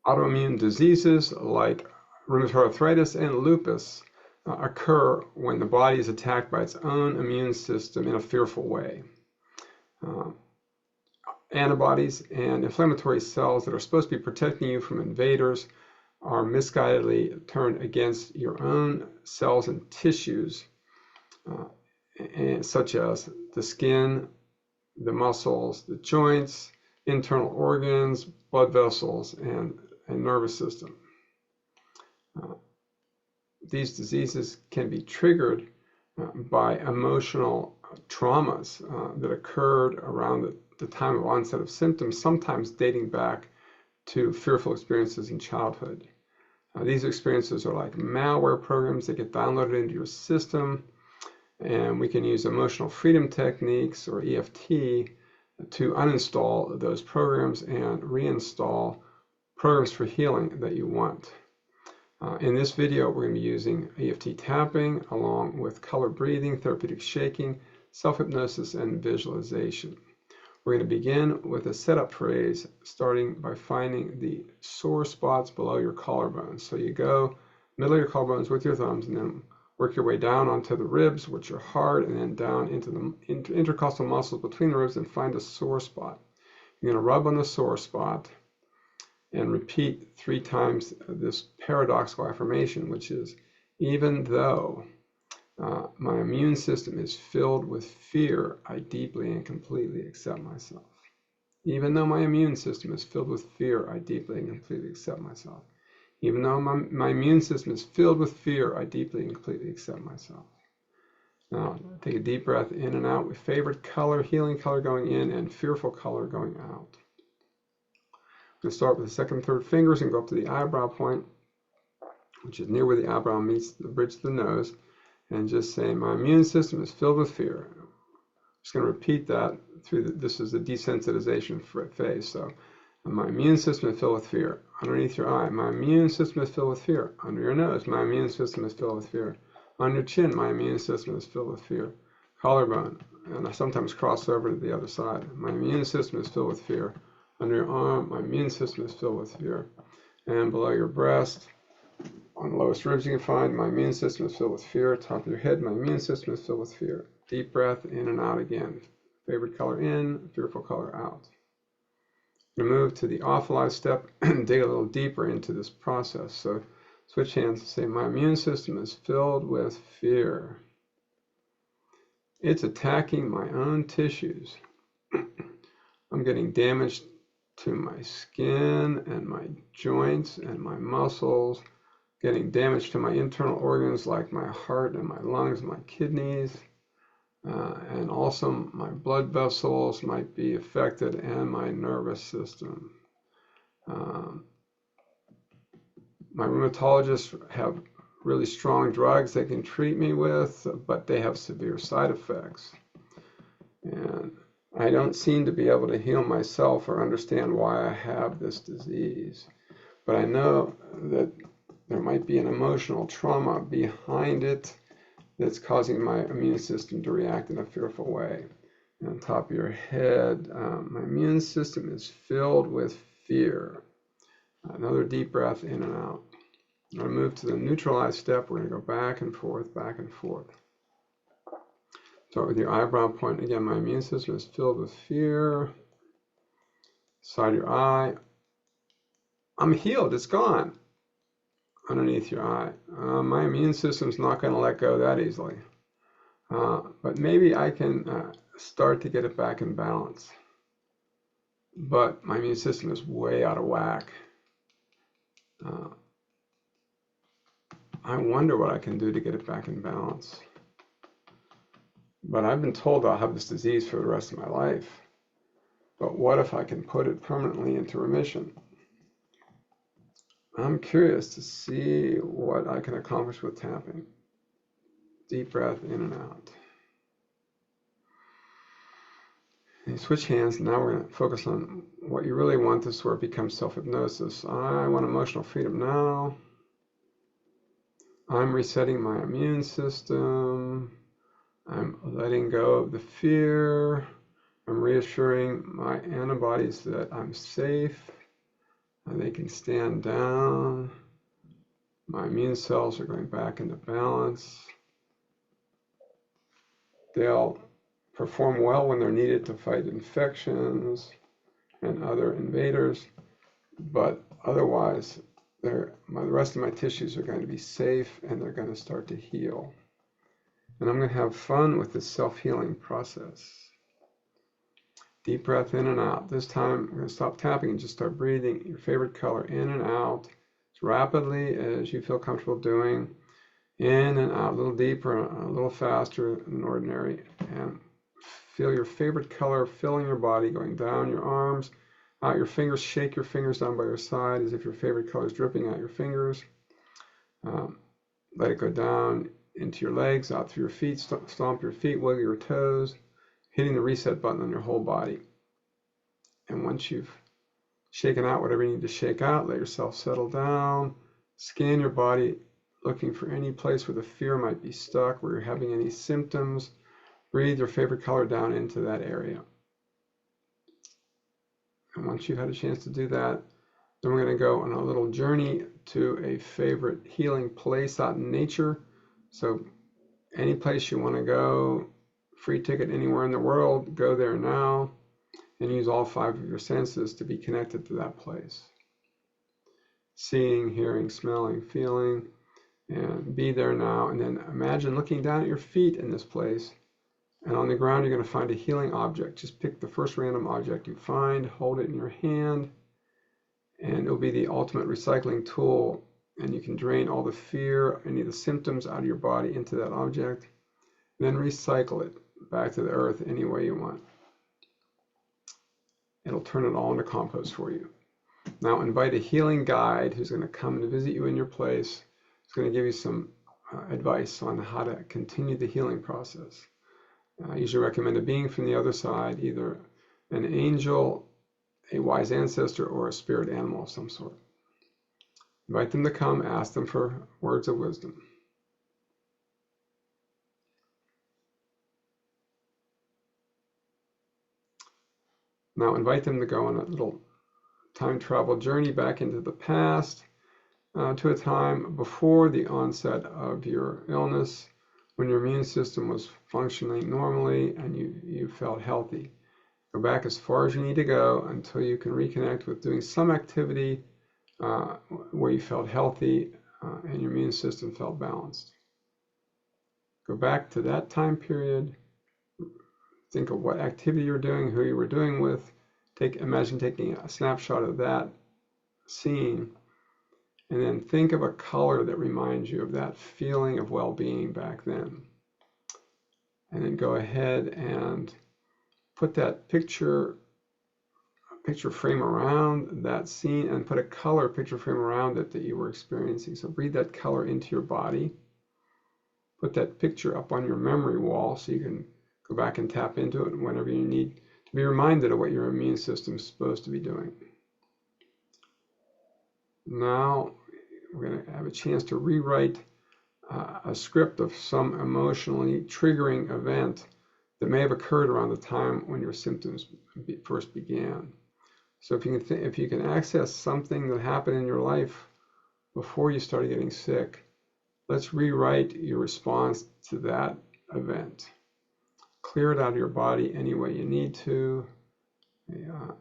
Autoimmune diseases like rheumatoid arthritis and lupus occur when the body is attacked by its own immune system in a fearful way. Antibodies and inflammatory cells that are supposed to be protecting you from invaders are misguidedly turned against your own cells and tissues, such as the skin, the muscles, the joints, internal organs, blood vessels, and nervous system. These diseases can be triggered by emotional traumas that occurred around the time of onset of symptoms, sometimes dating back to fearful experiences in childhood. These experiences are like malware programs that get downloaded into your system, and we can use emotional freedom techniques or EFT to uninstall those programs and reinstall programs for healing that you want. In this video, we're going to be using EFT tapping along with color breathing, therapeutic shaking, self-hypnosis, and visualization. We're going to begin with a setup phrase, starting by finding the sore spots below your collarbones. So you go middle of your collarbones with your thumbs, and then work your way down onto the ribs, which are hard, and then down into the intercostal muscles between the ribs, and find a sore spot. You're going to rub on the sore spot and repeat 3 times this paradoxical affirmation, which is, even though my immune system is filled with fear, I deeply and completely accept myself. Even though my immune system is filled with fear, I deeply and completely accept myself. Even though my immune system is filled with fear, I deeply and completely accept myself. Now, take a deep breath in and out with favorite color, healing color going in, and fearful color going out. I'm going to start with the second and third fingers and go up to the eyebrow point, which is near where the eyebrow meets the bridge of the nose, and just say, my immune system is filled with fear. I'm just going to repeat that through this is the desensitization phase. So, my immune system is filled with fear. Underneath your eye, my immune system is filled with fear. Under your nose, my immune system is filled with fear. On your chin, my immune system is filled with fear. Collarbone, and I sometimes cross over to the other side. My immune system is filled with fear. Under your arm, my immune system is filled with fear. And below your breast, on the lowest ribs you can find, my immune system is filled with fear. Top of your head, my immune system is filled with fear. Deep breath in and out again. Favorite color in, fearful color out. We move to the awfulized step and dig a little deeper into this process. So switch hands and say, my immune system is filled with fear. It's attacking my own tissues. I'm getting damaged to my skin and my joints and my muscles, getting damage to my internal organs like my heart and my lungs, my kidneys, and also my blood vessels might be affected, and my nervous system. My rheumatologists have really strong drugs they can treat me with, but they have severe side effects. And I don't seem to be able to heal myself or understand why I have this disease. But I know that there might be an emotional trauma behind it that's causing my immune system to react in a fearful way. And on top of your head, my immune system is filled with fear. Another deep breath in and out. I'm going to move to the neutralized step. We're going to go back and forth, back and forth. Start with your eyebrow point. Again, my immune system is filled with fear. Side of your eye. I'm healed. It's gone. Underneath your eye. My immune system's not going to let go that easily. But maybe I can start to get it back in balance. But my immune system is way out of whack. I wonder what I can do to get it back in balance. But I've been told I'll have this disease for the rest of my life. But what if I can put it permanently into remission? I'm curious to see what I can accomplish with tapping. Deep breath in and out. And you switch hands. Now we're going to focus on what you really want. This is where it becomes self-hypnosis. I want emotional freedom now. I'm resetting my immune system. I'm letting go of the fear. I'm reassuring my antibodies that I'm safe. They can stand down. My immune cells are going back into balance. They'll perform well when they're needed to fight infections and other invaders, but otherwise, the rest of my tissues are going to be safe and they're going to start to heal. And I'm going to have fun with this self-healing process. Deep breath in and out. This time, I'm going to stop tapping and just start breathing your favorite color in and out as rapidly as you feel comfortable doing. In and out, a little deeper, a little faster than ordinary. And feel your favorite color filling your body, going down your arms, out your fingers. Shake your fingers down by your side as if your favorite color is dripping out your fingers. Let it go down into your legs, out through your feet. Stomp your feet, wiggle your toes, hitting the reset button on your whole body. And once you've shaken out whatever you need to shake out, let yourself settle down. Scan your body, looking for any place where the fear might be stuck, where you're having any symptoms. Breathe your favorite color down into that area. And once you've had a chance to do that, then we're going to go on a little journey to a favorite healing place out in nature. So any place you want to go, free ticket anywhere in the world, go there now and use all 5 of your senses to be connected to that place. Seeing, hearing, smelling, feeling, and be there now. And then imagine looking down at your feet in this place. And on the ground, you're going to find a healing object. Just pick the first random object you find, hold it in your hand, and it'll be the ultimate recycling tool. And you can drain all the fear, any of the symptoms out of your body into that object, and then recycle it back to the earth any way you want. It'll turn it all into compost for you. Now invite a healing guide who's going to come to visit you in your place. He's going to give you some advice on how to continue the healing process. I usually recommend a being from the other side, either an angel, a wise ancestor, or a spirit animal of some sort. Invite them to come, ask them for words of wisdom. Now invite them to go on a little time travel journey back into the past, to a time before the onset of your illness, when your immune system was functioning normally and you felt healthy. Go back as far as you need to go until you can reconnect with doing some activity where you felt healthy and your immune system felt balanced. Go back to that time period. Think of what activity you're doing, who you were doing with. Imagine taking a snapshot of that scene, and then think of a color that reminds you of that feeling of well-being back then. And then go ahead and put that picture frame around that scene and put a color picture frame around it that you were experiencing. So breathe that color into your body. Put that picture up on your memory wall so you can go back and tap into it whenever you need to be reminded of what your immune system is supposed to be doing. Now we're going to have a chance to rewrite a script of some emotionally triggering event that may have occurred around the time when your symptoms first began. So if you can access something that happened in your life before you started getting sick, let's rewrite your response to that event. Clear it out of your body any way you need to,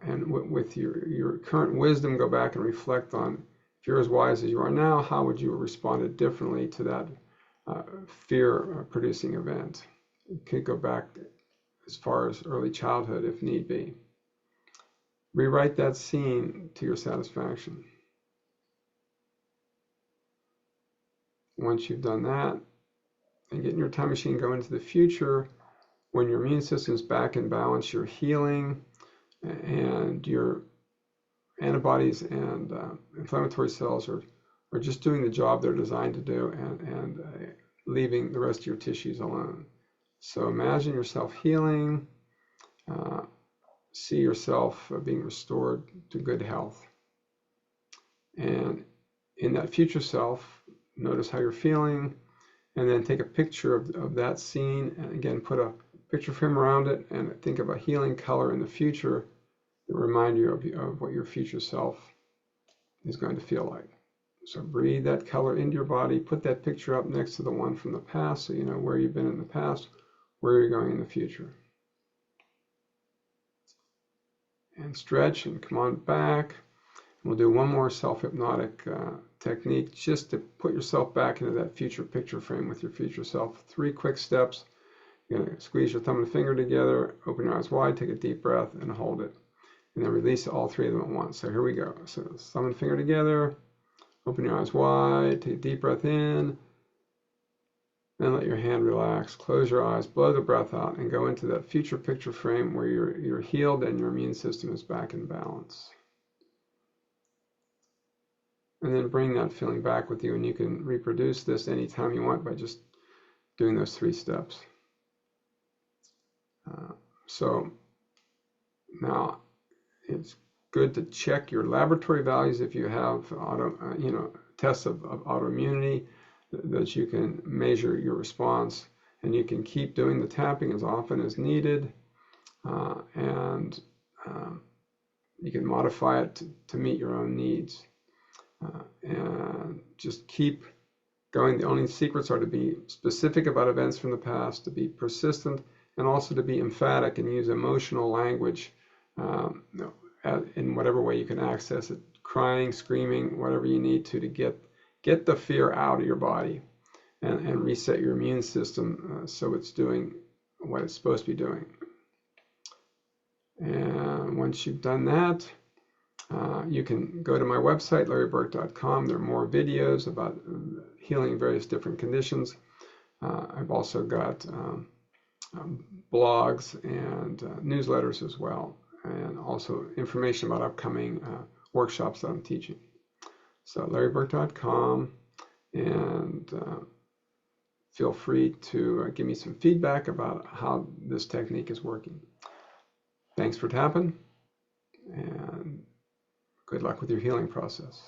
and with your current wisdom, go back and reflect on, if you're as wise as you are now, how would you have responded differently to that fear-producing event? You could go back as far as early childhood if need be. Rewrite that scene to your satisfaction. Once you've done that, and get in your time machine, go into the future when your immune system's back in balance, you're healing, and your antibodies and inflammatory cells are just doing the job they're designed to do, and leaving the rest of your tissues alone. So imagine yourself healing, see yourself being restored to good health. And in that future self, notice how you're feeling, and then take a picture of that scene, and again, put a picture frame around it, and think of a healing color in the future that remind you of what your future self is going to feel like. So breathe that color into your body. Put that picture up next to the one from the past so you know where you've been in the past, where you're going in the future. And stretch and come on back. We'll do one more self-hypnotic technique just to put yourself back into that future picture frame with your future self. 3 quick steps. You're going to squeeze your thumb and finger together, open your eyes wide, take a deep breath, and hold it. And then release all 3 of them at once. So here we go. So thumb and finger together, open your eyes wide, take a deep breath in, then let your hand relax. Close your eyes, blow the breath out, and go into that future picture frame where you're healed and your immune system is back in balance. And then bring that feeling back with you, and you can reproduce this anytime you want by just doing those 3 steps. So now it's good to check your laboratory values if you have tests of autoimmunity, that you can measure your response, and you can keep doing the tapping as often as needed, and you can modify it to meet your own needs. And just keep going. The only secrets are to be specific about events from the past, to be persistent, and also to be emphatic and use emotional language in whatever way you can access it. Crying, screaming, whatever you need to get the fear out of your body and reset your immune system so it's doing what it's supposed to be doing. And once you've done that, you can go to my website, larryburk.com. There are more videos about healing various different conditions. I've also got blogs and newsletters as well, and also information about upcoming workshops that I'm teaching. So larryburk.com, and feel free to give me some feedback about how this technique is working. Thanks for tapping, and good luck with your healing process.